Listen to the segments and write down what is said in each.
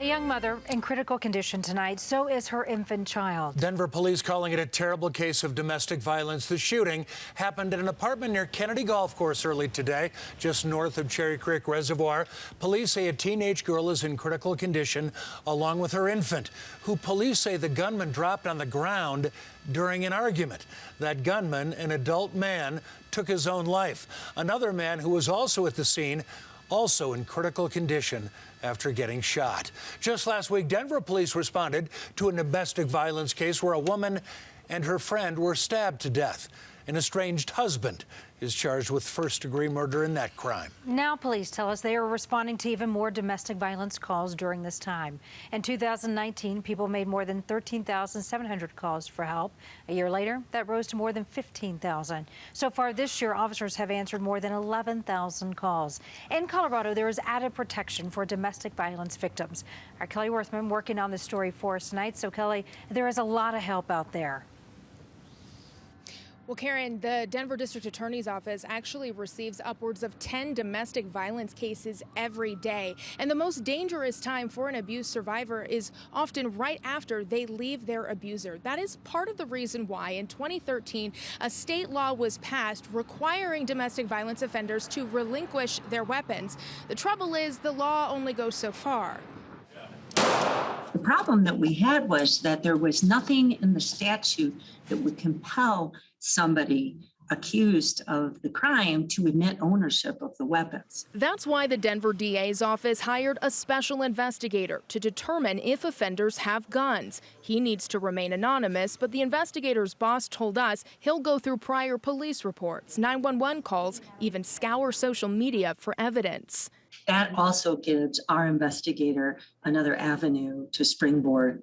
A young mother in critical condition tonight. So is her infant child. Denver police calling it a terrible case of domestic violence. The shooting happened at an apartment near Kennedy Golf Course early today, just north of Cherry Creek Reservoir. Police say a teenage girl is in critical condition, along with her infant, who police say the gunman dropped on the ground during an argument. That gunman, an adult man, took his own life. Another man who was also at the scene, also in critical condition after getting shot. Just last week, Denver police responded to a domestic violence case where a woman and her friend were stabbed to death. An estranged husband is charged with first-degree murder in that crime. Now police tell us they are responding to even more domestic violence calls during this time. In 2019, people made more than 13,700 calls for help. A year later, that rose to more than 15,000. So far this year, officers have answered more than 11,000 calls. In Colorado, there is added protection for domestic violence victims. Our Kelly Worthman working on this story for us tonight. So, Kelly, there is a lot of help out there. Well, Karen, the Denver District Attorney's Office actually receives upwards of 10 domestic violence cases every day. And the most dangerous time for an abuse survivor is often right after they leave their abuser. That is part of the reason why in 2013, a state law was passed requiring domestic violence offenders to relinquish their weapons. The trouble is the law only goes so far. The problem that we had was that there was nothing in the statute that would compel somebody accused of the crime to admit ownership of the weapons. That's why the Denver DA's office hired a special investigator to determine if offenders have guns. He needs to remain anonymous, but the investigator's boss told us he'll go through prior police reports, 911 calls, even scour social media for evidence. That also gives our investigator another avenue to springboard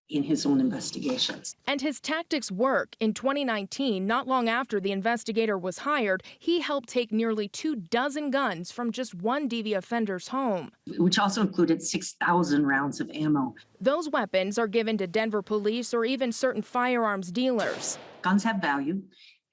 in his own investigations. And his tactics work. In 2019, not long after the investigator was hired, he helped take nearly 24 guns from just one DV offender's home. Which also included 6,000 rounds of ammo. Those weapons are given to Denver police or even certain firearms dealers. Guns have value,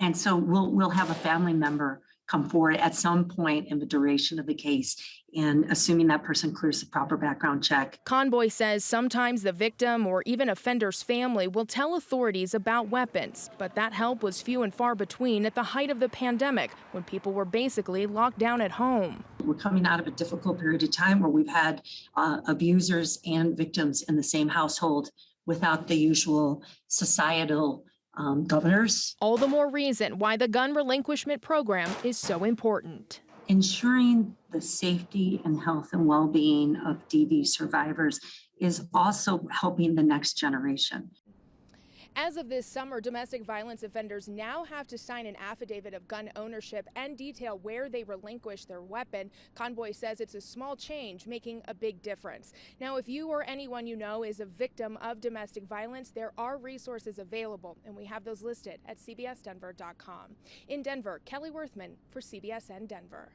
and so we'll have a family member come forward at some point in the duration of the case, and assuming that person clears the proper background check. Conboy says sometimes the victim or even offender's family will tell authorities about weapons, but that help was few and far between at the height of the pandemic, when people were basically locked down at home. We're coming out of a difficult period of time where we've had abusers and victims in the same household without the usual societal governors. All the more reason why the gun relinquishment program is so important. Ensuring the safety and health and well-being of DV survivors is also helping the next generation. As of this summer, domestic violence offenders now have to sign an affidavit of gun ownership and detail where they relinquish their weapon. Conboy says it's a small change, making a big difference. Now, if you or anyone you know is a victim of domestic violence, there are resources available, and we have those listed at cbsdenver.com. In Denver, Kelly Worthman for CBSN Denver.